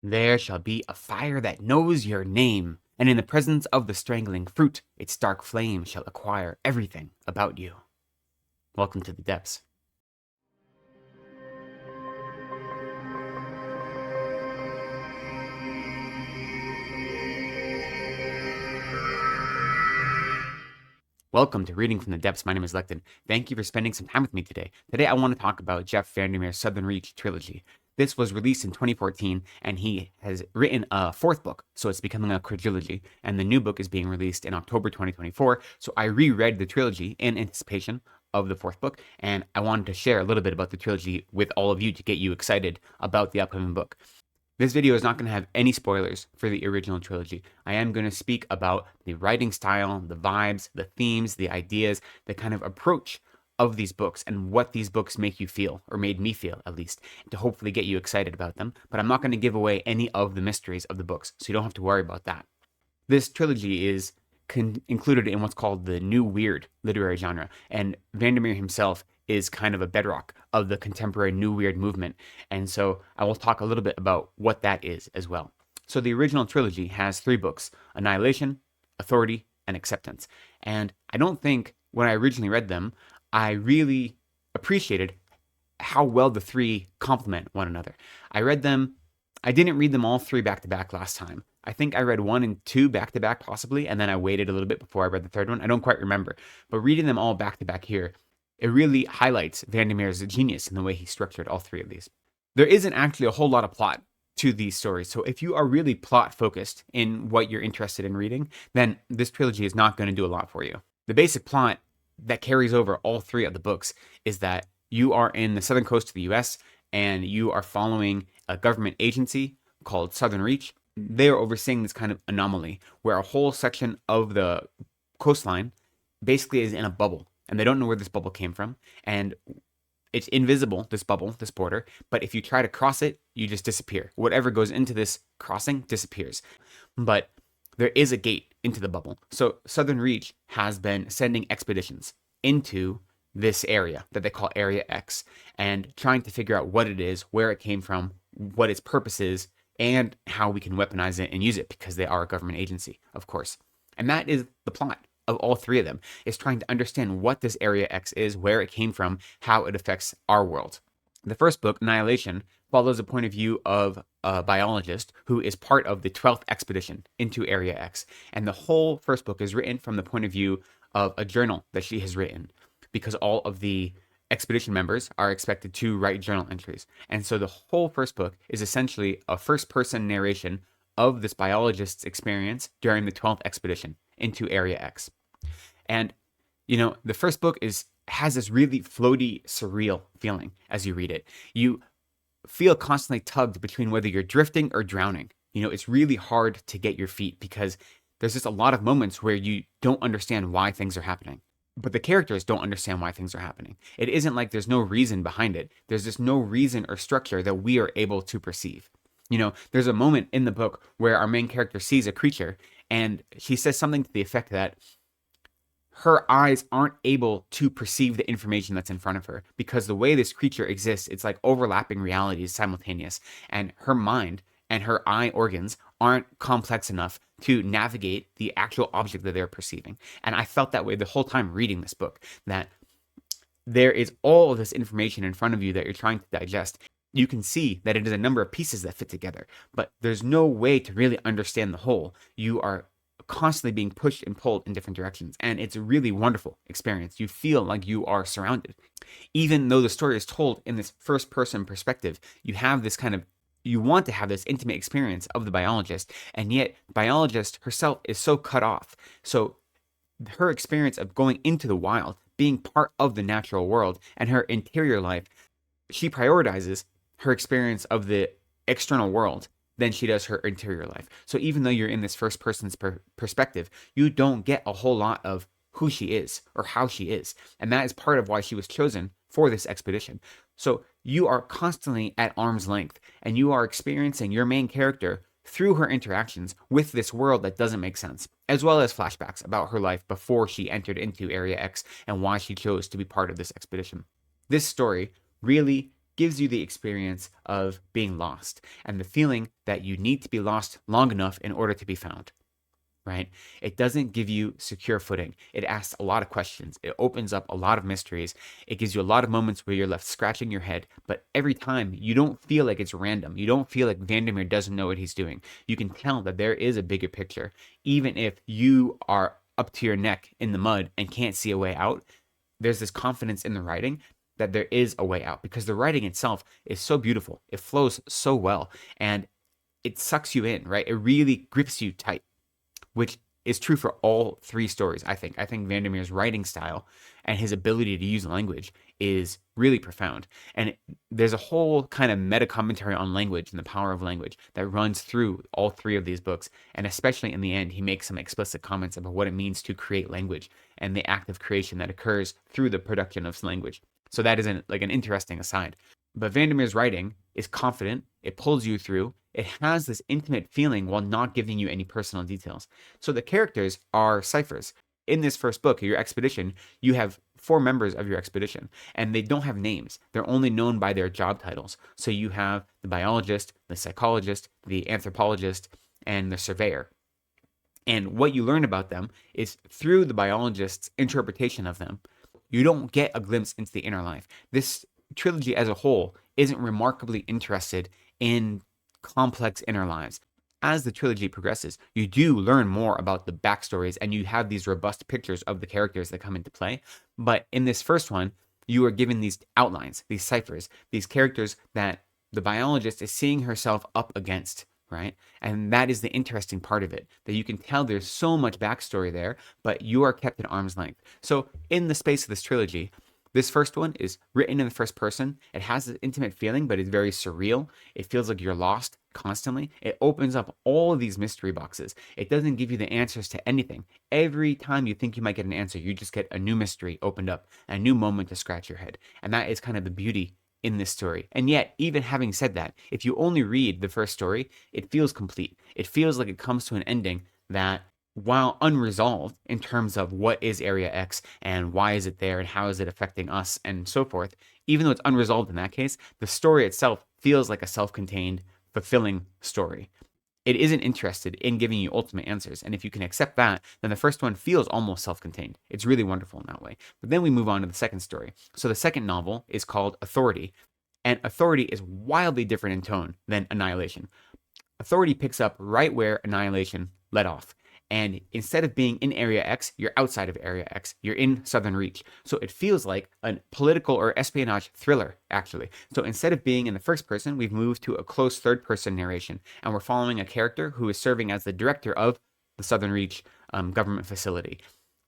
There shall be a fire that knows your name, and in the presence of the strangling fruit, its dark flame shall acquire everything about you. Welcome to the depths. Welcome to Reading from the Depths. My name is Lecton. Thank you for spending some time with me today. Today I want to talk about Jeff VanderMeer's Southern Reach trilogy. This was released in 2014, and he has written a fourth book, so it's becoming a quadrilogy, and the new book is being released in October 2024, so I reread the trilogy in anticipation of the fourth book, and I wanted to share a little bit about the trilogy with all of you to get you excited about the upcoming book. This video is not going to have any spoilers for the original trilogy. I am going to speak about the writing style, the vibes, the themes, the ideas, the kind of approach of these books and what these books make you feel, or made me feel at least, to hopefully get you excited about them. But I'm not going to give away any of the mysteries of the books, so you don't have to worry about that. This trilogy is included in what's called the New Weird literary genre, and VanderMeer himself is kind of a bedrock of the contemporary New Weird movement, and so I will talk a little bit about what that is as well. So the original trilogy has 3 books: Annihilation, Authority, and Acceptance. And I don't think when I originally read them, I really appreciated how well the 3 complement one another. I didn't read them all 3 back to back last time. I think I read 1 and 2 back to back possibly, and then I waited a little bit before I read the third one. I don't quite remember, but reading them all back to back here, it really highlights VanderMeer's genius in the way he structured all 3 of these. There isn't actually a whole lot of plot to these stories, so if you are really plot focused in what you're interested in reading, then this trilogy is not going to do a lot for you. The basic plot that carries over all 3 of the books is that you are in the southern coast of the US and you are following a government agency called Southern Reach. They are overseeing this kind of anomaly where a whole section of the coastline basically is in a bubble, and they don't know where this bubble came from, and it's invisible, this bubble, this border, but if you try to cross it, you just disappear. Whatever goes into this crossing disappears. But there is a gate into the bubble. So Southern Reach has been sending expeditions into this area that they call Area X and trying to figure out what it is, where it came from, what its purpose is, and how we can weaponize it and use it, because they are a government agency, of course. And that is the plot of all 3 of them, is trying to understand what this Area X is, where it came from, how it affects our world. The first book, Annihilation, follows a point of view of a biologist who is part of the 12th expedition into Area X. And the whole first book is written from the point of view of a journal that she has written, because all of the expedition members are expected to write journal entries. And so the whole first book is essentially a first-person narration of this biologist's experience during the 12th expedition into Area X. And, the first book has this really floaty, surreal feeling as you read it. You feel constantly tugged between whether you're drifting or drowning. It's really hard to get your feet because there's just a lot of moments where you don't understand why things are happening. But the characters don't understand why things are happening. It isn't like there's no reason behind it. There's just no reason or structure that we are able to perceive. There's a moment in the book where our main character sees a creature and she says something to the effect that her eyes aren't able to perceive the information that's in front of her, because the way this creature exists, it's like overlapping realities simultaneous, and her mind and her eye organs aren't complex enough to navigate the actual object that they're perceiving. And I felt that way the whole time reading this book, that there is all of this information in front of you that you're trying to digest. You can see that it is a number of pieces that fit together, but there's no way to really understand the whole. You are constantly being pushed and pulled in different directions, and it's a really wonderful experience. You feel like you are surrounded. Even though the story is told in this first-person perspective, you want to have this intimate experience of the biologist, and yet the biologist herself is so cut off. So her experience of going into the wild, being part of the natural world, and her interior life, she prioritizes her experience of the external world than she does her interior life. So even though you're in this first person's perspective, you don't get a whole lot of who she is or how she is. And that is part of why she was chosen for this expedition. So you are constantly at arm's length, and you are experiencing your main character through her interactions with this world that doesn't make sense, as well as flashbacks about her life before she entered into Area X and why she chose to be part of this expedition. This story really gives you the experience of being lost and the feeling that you need to be lost long enough in order to be found. Right? It doesn't give you secure footing. It asks a lot of questions. It opens up a lot of mysteries. It gives you a lot of moments where you're left scratching your head, but every time you don't feel like it's random. You don't feel like VanderMeer doesn't know what he's doing. You can tell that there is a bigger picture. Even if you are up to your neck in the mud and can't see a way out, there's this confidence in the writing that there is a way out because the writing itself is so beautiful. It flows so well and it sucks you in, right? It really grips you tight, which is true for all three stories, I think. I think VanderMeer's writing style and his ability to use language is really profound. And there's a whole kind of meta commentary on language and the power of language that runs through all three of these books. And especially in the end, he makes some explicit comments about what it means to create language and the act of creation that occurs through the production of language. So that is an interesting aside. But VanderMeer's writing is confident, it pulls you through, it has this intimate feeling while not giving you any personal details. So the characters are ciphers. In this first book, your expedition, you have 4 members of your expedition, and they don't have names. They're only known by their job titles. So you have the biologist, the psychologist, the anthropologist, and the surveyor. And what you learn about them is through the biologist's interpretation of them. You don't get a glimpse into the inner life. This trilogy as a whole isn't remarkably interested in complex inner lives. As the trilogy progresses, you do learn more about the backstories and you have these robust pictures of the characters that come into play. But in this first one, you are given these outlines, these ciphers, these characters that the biologist is seeing herself up against, right? And that is the interesting part of it, that you can tell there's so much backstory there, but you are kept at arm's length. So in the space of this trilogy, this first one is written in the first person. It has an intimate feeling, but it's very surreal. It feels like you're lost constantly. It opens up all of these mystery boxes. It doesn't give you the answers to anything. Every time you think you might get an answer, you just get a new mystery opened up, a new moment to scratch your head. And that is kind of the beauty in this story. And yet, even having said that, if you only read the first story, it feels complete. It feels like it comes to an ending that, while unresolved in terms of what is Area X and why is it there and how is it affecting us and so forth, even though it's unresolved in that case, the story itself feels like a self-contained, fulfilling story. It isn't interested in giving you ultimate answers. And if you can accept that, then the first one feels almost self-contained. It's really wonderful in that way. But then we move on to the second story. So the second novel is called Authority. And Authority is wildly different in tone than Annihilation. Authority picks up right where Annihilation let off. And instead of being in Area X, you're outside of Area X. You're in Southern Reach. So it feels like a political or espionage thriller, actually. So instead of being in the first person, we've moved to a close third-person narration. And we're following a character who is serving as the director of the Southern Reach government facility.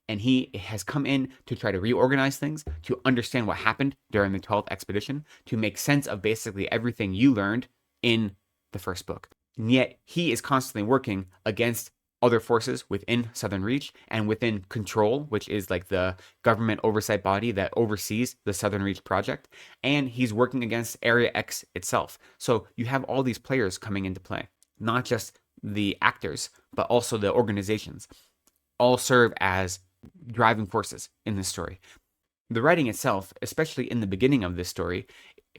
And he has come in to try to reorganize things, to understand what happened during the 12th expedition, to make sense of basically everything you learned in the first book. And yet he is constantly working against other forces within Southern Reach and within Control, which is like the government oversight body that oversees the Southern Reach project. And he's working against Area X itself. So you have all these players coming into play, not just the actors, but also the organizations, all serve as driving forces in this story. The writing itself, especially in the beginning of this story,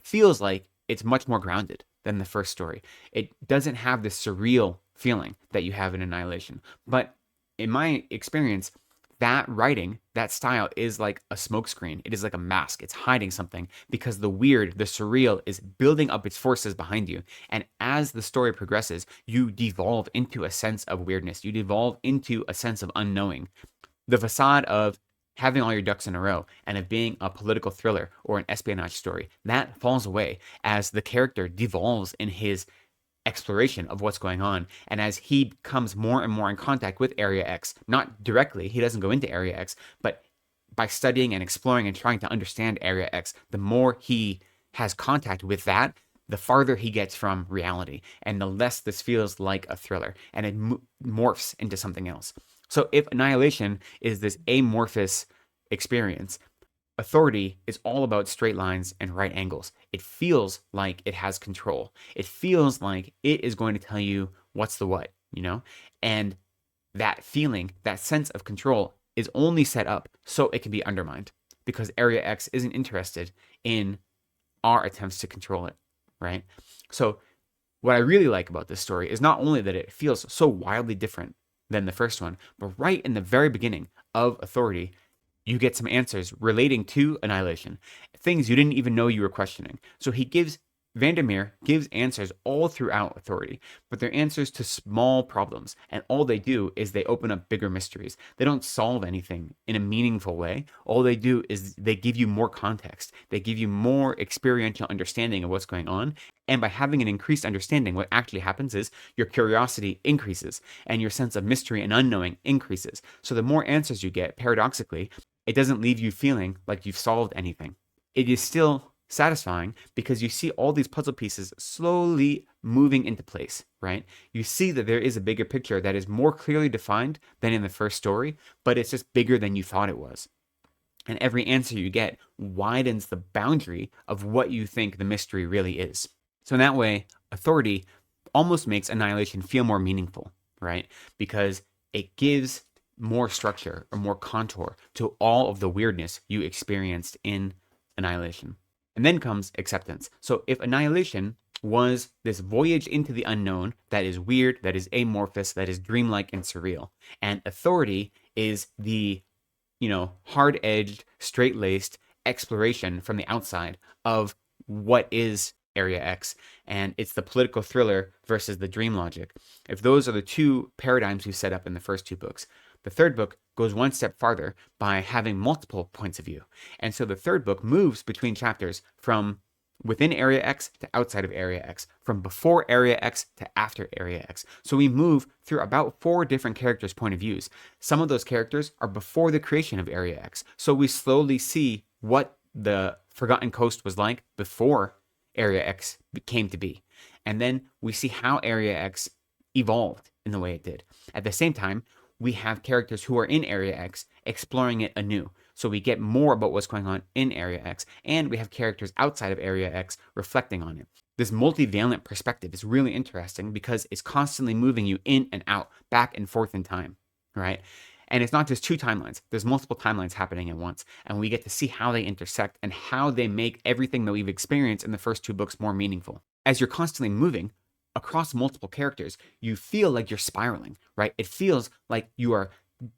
feels like it's much more grounded than the first story. It doesn't have this surreal feeling that you have in Annihilation. But in my experience, that writing, that style is like a smokescreen. It is like a mask. It's hiding something because the weird, the surreal is building up its forces behind you. And as the story progresses, you devolve into a sense of weirdness. You devolve into a sense of unknowing. The facade of having all your ducks in a row and of being a political thriller or an espionage story, that falls away as the character devolves in his exploration of what's going on. And as he comes more and more in contact with Area X, not directly, he doesn't go into Area X, but by studying and exploring and trying to understand Area X, the more he has contact with that, the farther he gets from reality and the less this feels like a thriller and it morphs into something else. So if Annihilation is this amorphous experience, Authority is all about straight lines and right angles. It feels like it has control. It feels like it is going to tell you what's the what, you know? And that feeling, that sense of control is only set up so it can be undermined because Area X isn't interested in our attempts to control it, right? So what I really like about this story is not only that it feels so wildly different than the first one, but right in the very beginning of Authority, you get some answers relating to Annihilation, things you didn't even know you were questioning. So VanderMeer gives answers all throughout Authority, but they're answers to small problems, and all they do is they open up bigger mysteries. They don't solve anything in a meaningful way. All they do is they give you more context. They give you more experiential understanding of what's going on, and by having an increased understanding, what actually happens is your curiosity increases, and your sense of mystery and unknowing increases. So the more answers you get, paradoxically, it doesn't leave you feeling like you've solved anything. It is still satisfying because you see all these puzzle pieces slowly moving into place, right? You see that there is a bigger picture that is more clearly defined than in the first story, but it's just bigger than you thought it was. And every answer you get widens the boundary of what you think the mystery really is. So in that way, Authority almost makes Annihilation feel more meaningful, right? Because it gives more structure or more contour to all of the weirdness you experienced in Annihilation. And then comes Acceptance. So if Annihilation was this voyage into the unknown that is weird, that is amorphous, that is dreamlike and surreal, and Authority is the, hard-edged, straight-laced exploration from the outside of what is Area X, and it's the political thriller versus the dream logic. If those are the two paradigms we set up in the first two books, the third book goes one step farther by having multiple points of view. And so the third book moves between chapters from within Area X to outside of Area X, from before Area X to after Area X. So we move through about 4 different characters' point of views. Some of those characters are before the creation of Area X. So we slowly see what the Forgotten Coast was like before Area X came to be. And then we see how Area X evolved in the way it did. At the same time, we have characters who are in Area X exploring it anew. So we get more about what's going on in Area X, and we have characters outside of Area X reflecting on it. This multivalent perspective is really interesting because it's constantly moving you in and out, back and forth in time, right? And it's not just 2 timelines. There's multiple timelines happening at once, and we get to see how they intersect and how they make everything that we've experienced in the first 2 books more meaningful. As you're constantly moving across multiple characters, you feel like you're spiraling, right? It feels like you are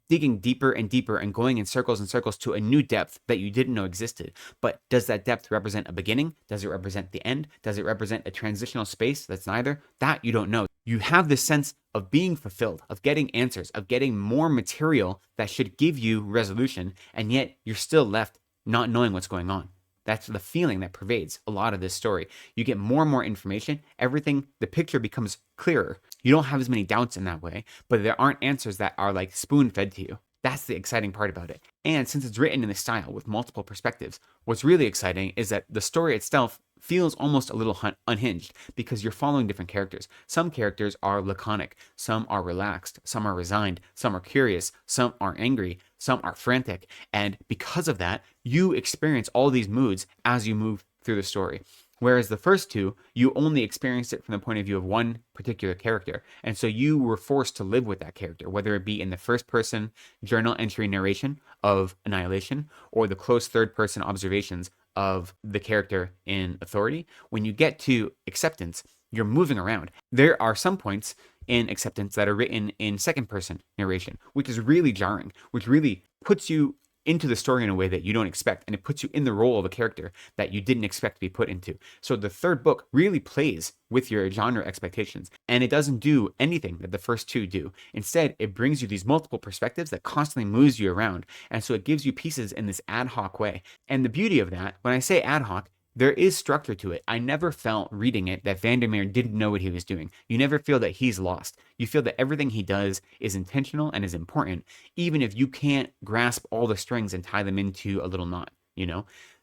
digging deeper and deeper and going in circles and circles to a new depth that you didn't know existed. But does that depth represent a beginning? Does it represent the end? Does it represent a transitional space that's neither? That you don't know. You have this sense of being fulfilled, of getting answers, of getting more material that should give you resolution, and yet you're still left not knowing what's going on. That's the feeling that pervades a lot of this story. You get more and more information. The picture becomes clearer. You don't have as many doubts in that way, but there aren't answers that are like spoon-fed to you. That's the exciting part about it. And since it's written in this style with multiple perspectives, what's really exciting is that the story itself feels almost a little unhinged because you're following different characters. Some characters are laconic, some are relaxed, some are resigned, some are curious, some are angry, some are frantic. And because of that, you experience all these moods as you move through the story. Whereas the first 2, you only experienced it from the point of view of one particular character. And so you were forced to live with that character, whether it be in the first person journal entry narration of Annihilation or the close third person observations of the character in Authority. When you get to Acceptance, you're moving around. There are some points in Acceptance that are written in second person narration, which is really jarring, which really puts you into the story in a way that you don't expect, and it puts you in the role of a character that you didn't expect to be put into. So the third book really plays with your genre expectations, and it doesn't do anything that the first 2 do. Instead, it brings you these multiple perspectives that constantly moves you around, and so it gives you pieces in this ad hoc way. And the beauty of that, when I say ad hoc, there is structure to it. I never felt reading it that VanderMeer didn't know what he was doing. You never feel that he's lost. You feel that everything he does is intentional and is important, even if you can't grasp all the strings and tie them into a little knot,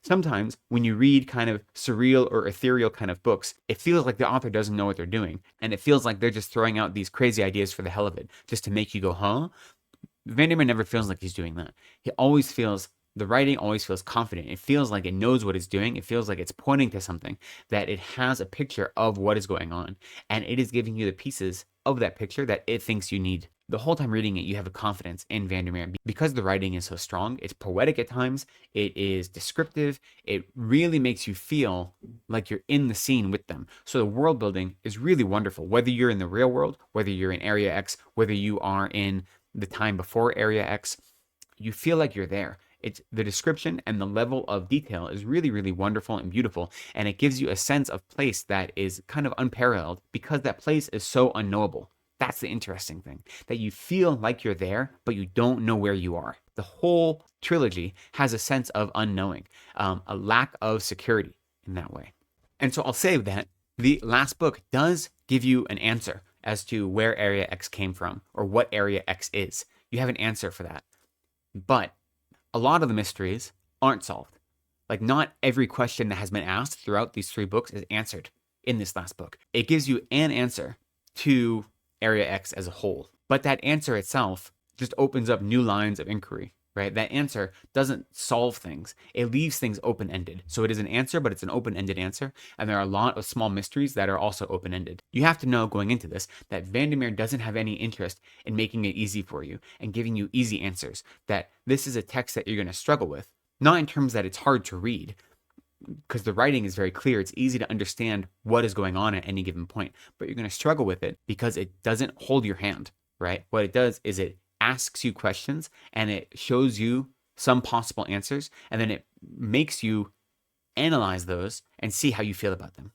Sometimes when you read kind of surreal or ethereal kind of books, it feels like the author doesn't know what they're doing. And it feels like they're just throwing out these crazy ideas for the hell of it, just to make you go, huh? VanderMeer never feels like he's doing that. The writing always feels confident. It feels like it knows what it's doing. It feels like it's pointing to something, that it has a picture of what is going on, and it is giving you the pieces of that picture that it thinks you need. the whole time reading it, you have a confidence in VanderMeer because the writing is so strong. It's poetic at times. It is descriptive. It really makes you feel like you're in the scene with them. So the world building is really wonderful. Whether you're in the real world, whether you're in Area X, whether you are in the time before Area X, you feel like you're there. It's the description and the level of detail is really, really wonderful and beautiful. And it gives you a sense of place that is kind of unparalleled because that place is so unknowable. That's the interesting thing, that you feel like you're there, but you don't know where you are. The whole trilogy has a sense of unknowing, a lack of security in that way. And so I'll say that the last book does give you an answer as to where Area X came from or what Area X is. You have an answer for that. But a lot of the mysteries aren't solved. Like, not every question that has been asked throughout these 3 books is answered in this last book. It gives you an answer to Area X as a whole. But that answer itself just opens up new lines of inquiry, right? That answer doesn't solve things. It leaves things open-ended. So it is an answer, but it's an open-ended answer. And there are a lot of small mysteries that are also open-ended. You have to know going into this that VanderMeer doesn't have any interest in making it easy for you and giving you easy answers. That this is a text that you're going to struggle with. Not in terms that it's hard to read, because the writing is very clear. It's easy to understand what is going on at any given point, but you're going to struggle with it because it doesn't hold your hand, right? What it does is it asks you questions and it shows you some possible answers, and then it makes you analyze those and see how you feel about them.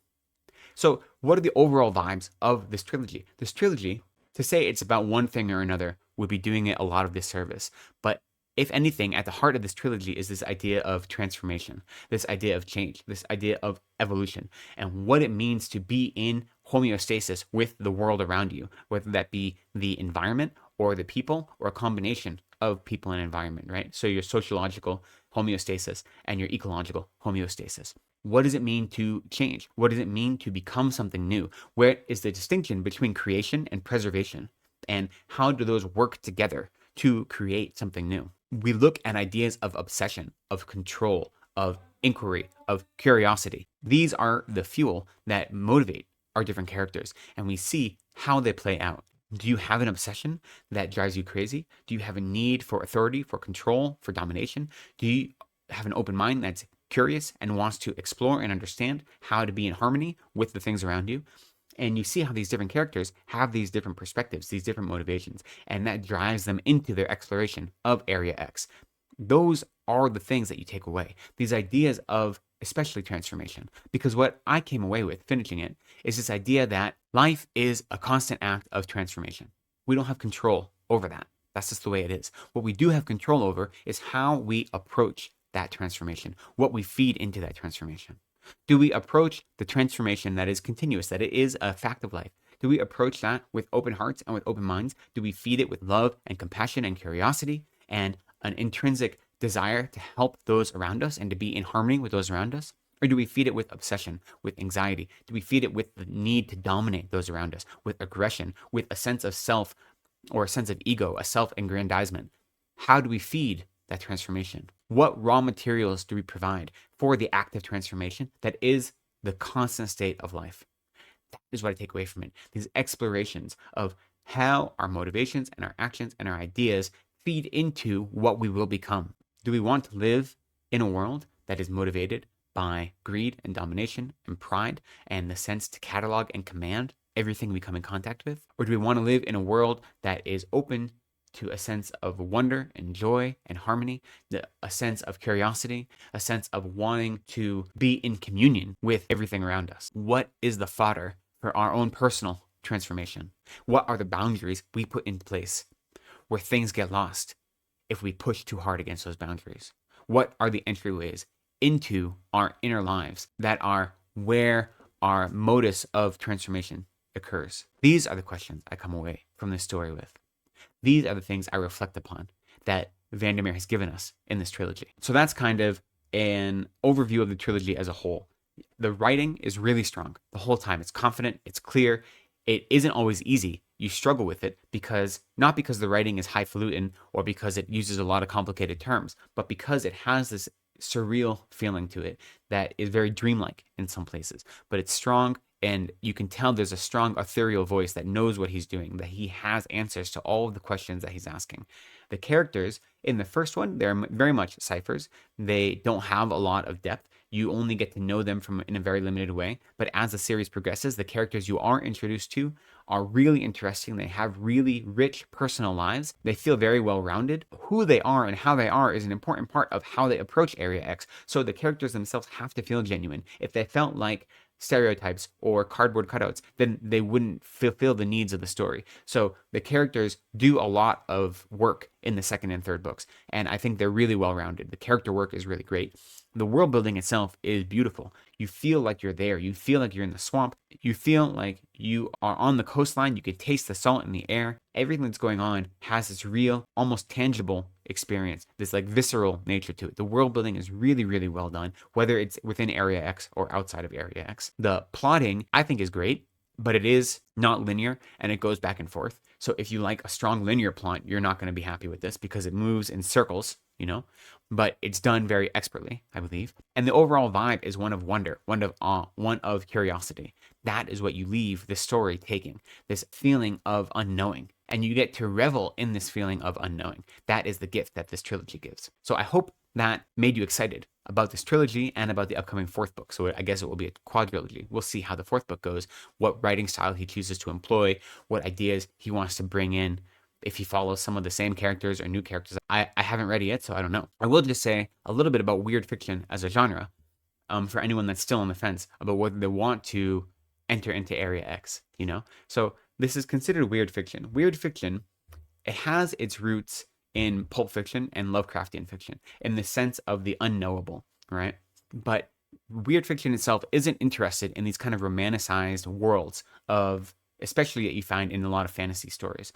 So what are the overall vibes of this trilogy? This trilogy, to say it's about one thing or another would be doing it a lot of disservice, but if anything, at the heart of this trilogy is this idea of transformation, this idea of change, this idea of evolution, and what it means to be in homeostasis with the world around you, whether that be the environment or the people or a combination of people and environment, right? So your sociological homeostasis and your ecological homeostasis. What does it mean to change? What does it mean to become something new? Where is the distinction between creation and preservation? And how do those work together to create something new? We look at ideas of obsession, of control, of inquiry, of curiosity. These are the fuel that motivate our different characters, and we see how they play out. Do you have an obsession that drives you crazy? Do you have a need for authority, for control, for domination? Do you have an open mind that's curious and wants to explore and understand how to be in harmony with the things around you? And you see how these different characters have these different perspectives, these different motivations, and that drives them into their exploration of Area X. Those are the things that you take away. These ideas of especially transformation. Because what I came away with finishing it is this idea that life is a constant act of transformation. We don't have control over that. That's just the way it is. What we do have control over is how we approach that transformation, what we feed into that transformation. Do we approach the transformation that is continuous, that it is a fact of life? Do we approach that with open hearts and with open minds? Do we feed it with love and compassion and curiosity and an intrinsic desire to help those around us and to be in harmony with those around us? Or do we feed it with obsession, with anxiety? Do we feed it with the need to dominate those around us, with aggression, with a sense of self or a sense of ego, a self-aggrandizement? How do we feed that transformation? What raw materials do we provide for the active transformation that is the constant state of life? That is what I take away from it. These explorations of how our motivations and our actions and our ideas feed into what we will become. Do we want to live in a world that is motivated by greed and domination and pride and the sense to catalog and command everything we come in contact with? Or do we want to live in a world that is open to a sense of wonder and joy and harmony, a sense of curiosity, a sense of wanting to be in communion with everything around us? What is the fodder for our own personal transformation? What are the boundaries we put in place where things get lost if we push too hard against those boundaries? What are the entryways into our inner lives that are where our modus of transformation occurs? These are the questions I come away from this story with. These are the things I reflect upon that VanderMeer has given us in this trilogy. So that's kind of an overview of the trilogy as a whole. The writing is really strong the whole time. It's confident, it's clear. It isn't always easy. You struggle with it not because the writing is highfalutin or because it uses a lot of complicated terms, but because it has this surreal feeling to it that is very dreamlike in some places. But it's strong, And you can tell there's a strong ethereal voice that knows what he's doing, that he has answers to all of the questions that he's asking. The characters in the first one, they're very much ciphers. They don't have a lot of depth. You only get to know them from in a very limited way. But as the series progresses, the characters you are introduced to are really interesting. They have really rich personal lives. They feel very well rounded. Who they are and how they are is an important part of how they approach Area X. So the characters themselves have to feel genuine. If they felt like stereotypes or cardboard cutouts, then they wouldn't fulfill the needs of the story. So the characters do a lot of work in the second and third books, and I think they're really well rounded. The character work is really great. The world building itself is beautiful. You feel like you're there. You feel like you're in the swamp. You feel like you are on the coastline. You can taste the salt in the air. Everything that's going on has this real, almost tangible experience, this like visceral nature to it. The world building is really, really well done, whether it's within Area X or outside of Area X. The plotting, I think, is great, but it is not linear and it goes back and forth. So if you like a strong linear plot, you're not going to be happy with this because it moves in circles, but it's done very expertly, I believe. And the overall vibe is one of wonder, one of awe, one of curiosity. That is what you leave the story taking, this feeling of unknowing. And you get to revel in this feeling of unknowing. That is the gift that this trilogy gives. So I hope that made you excited about this trilogy and about the upcoming fourth book. So I guess it will be a quadrilogy. We'll see how the fourth book goes, what writing style he chooses to employ, what ideas he wants to bring in, if he follows some of the same characters or new characters. I haven't read it yet, so I don't know. I will just say a little bit about weird fiction as a genre, for anyone that's still on the fence about whether they want to enter into Area X, So this is considered weird fiction. Weird fiction, it has its roots in pulp fiction and Lovecraftian fiction in the sense of the unknowable, right? But weird fiction itself isn't interested in these kind of romanticized worlds of, especially that you find in a lot of fantasy stories.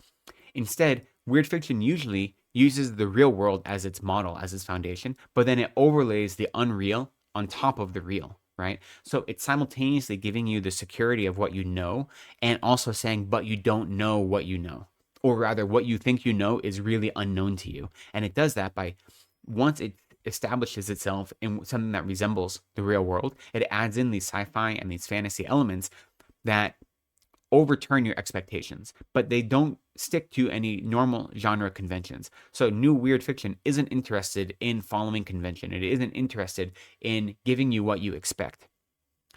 Instead, weird fiction usually uses the real world as its model, as its foundation, but then it overlays the unreal on top of the real, right? So it's simultaneously giving you the security of what you know and also saying, but you don't know what you know. Or rather, what you think you know is really unknown to you. And it does that by, once it establishes itself in something that resembles the real world, it adds in these sci-fi and these fantasy elements that overturn your expectations, but they don't stick to any normal genre conventions. So new weird fiction isn't interested in following convention. It isn't interested in giving you what you expect.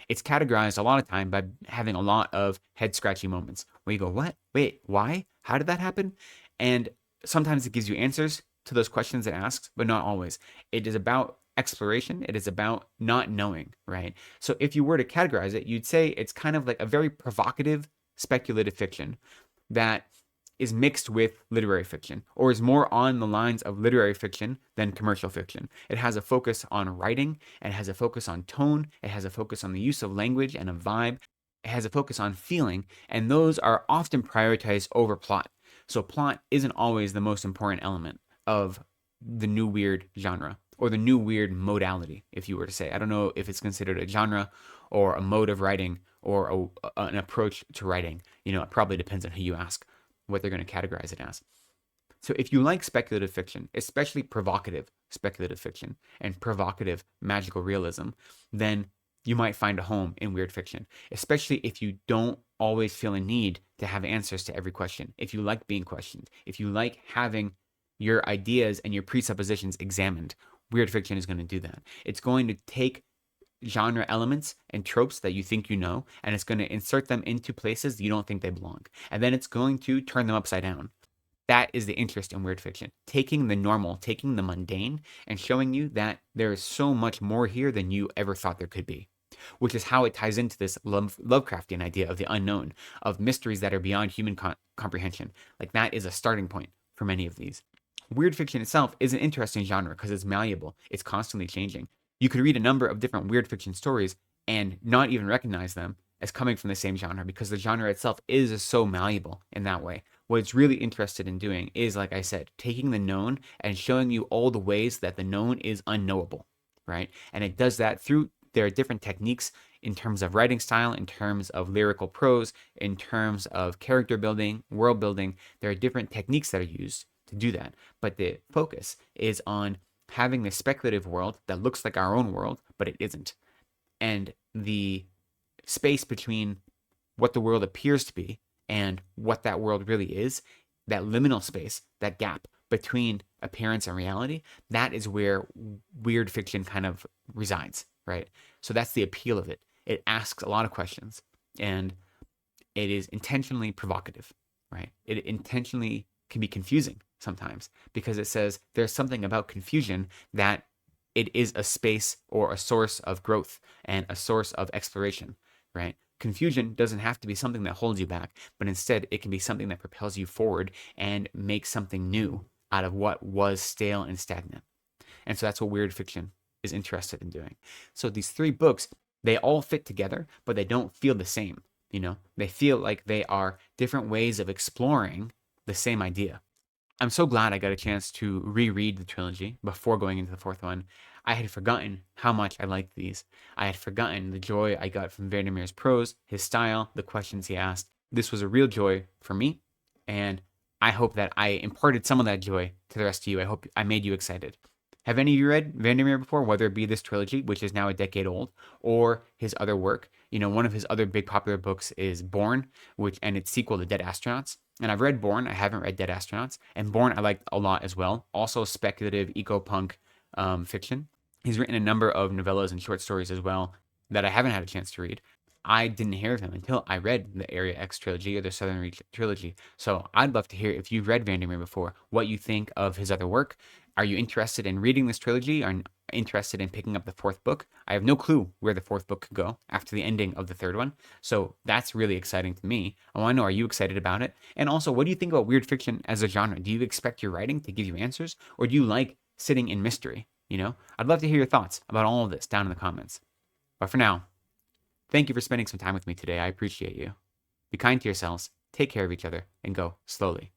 It's categorized a lot of time by having a lot of head scratchy moments where you go, what? Wait, why? How did that happen? And sometimes it gives you answers to those questions it asks, but not always. It is about exploration. It is about not knowing, right? So if you were to categorize it, you'd say it's kind of like a very provocative speculative fiction that is mixed with literary fiction, or is more on the lines of literary fiction than commercial fiction. It has a focus on writing, and it has a focus on tone, it has a focus on the use of language and a vibe, it has a focus on feeling, and those are often prioritized over plot. So plot isn't always the most important element of the new weird genre, or the new weird modality, if you were to say. I don't know if it's considered a genre or a mode of writing or an approach to writing. It probably depends on who you ask what they're going to categorize it as. So if you like speculative fiction, especially provocative speculative fiction and provocative magical realism, then you might find a home in weird fiction, especially if you don't always feel a need to have answers to every question. If you like being questioned, if you like having your ideas and your presuppositions examined, weird fiction is going to do that. It's going to take genre elements and tropes that you think you know, and it's going to insert them into places you don't think they belong. And then it's going to turn them upside down. That is the interest in weird fiction. Taking the normal, taking the mundane, and showing you that there is so much more here than you ever thought there could be. Which is how it ties into this Lovecraftian idea of the unknown, of mysteries that are beyond human comprehension. Like that is a starting point for many of these. Weird fiction itself is an interesting genre because it's malleable. It's constantly changing. You could read a number of different weird fiction stories and not even recognize them as coming from the same genre because the genre itself is so malleable in that way. What it's really interested in doing is, like I said, taking the known and showing you all the ways that the known is unknowable, right? And it does that through, there are different techniques in terms of writing style, in terms of lyrical prose, in terms of character building, world building. There are different techniques that are used to do that. But the focus is on having this speculative world that looks like our own world, but it isn't. And the space between what the world appears to be and what that world really is, that liminal space, that gap between appearance and reality, that is where weird fiction kind of resides, right? So that's the appeal of it. It asks a lot of questions, and it is intentionally provocative, right? It intentionally can be confusing sometimes because it says there's something about confusion that it is a space or a source of growth and a source of exploration, right? Confusion doesn't have to be something that holds you back, but instead it can be something that propels you forward and makes something new out of what was stale and stagnant. And so that's what weird fiction is interested in doing. So these three books, they all fit together, but they don't feel the same. They feel like they are different ways of exploring the same idea. I'm so glad I got a chance to reread the trilogy before going into the fourth one. I had forgotten how much I liked these. I had forgotten the joy I got from VanderMeer's prose, his style, the questions he asked. This was a real joy for me, and I hope that I imparted some of that joy to the rest of you. I hope I made you excited. Have any of you read VanderMeer before, whether it be this trilogy, which is now a decade old, or his other work? One of his other big popular books is Born, and its sequel to Dead Astronauts. And I've read Born. I haven't read Dead Astronauts. And Born I liked a lot as well. Also speculative eco-punk fiction. He's written a number of novellas and short stories as well that I haven't had a chance to read. I didn't hear of him until I read the Area X trilogy or the Southern Reach trilogy. So I'd love to hear, if you've read VanderMeer before, what you think of his other work. Are you interested in reading this trilogy? Are you interested in picking up the fourth book? I have no clue where the fourth book could go after the ending of the third one. So that's really exciting to me. I want to know, are you excited about it? And also, what do you think about weird fiction as a genre? Do you expect your writing to give you answers, or do you like sitting in mystery? I'd love to hear your thoughts about all of this down in the comments. But for now, thank you for spending some time with me today. I appreciate you. Be kind to yourselves, take care of each other, and go slowly.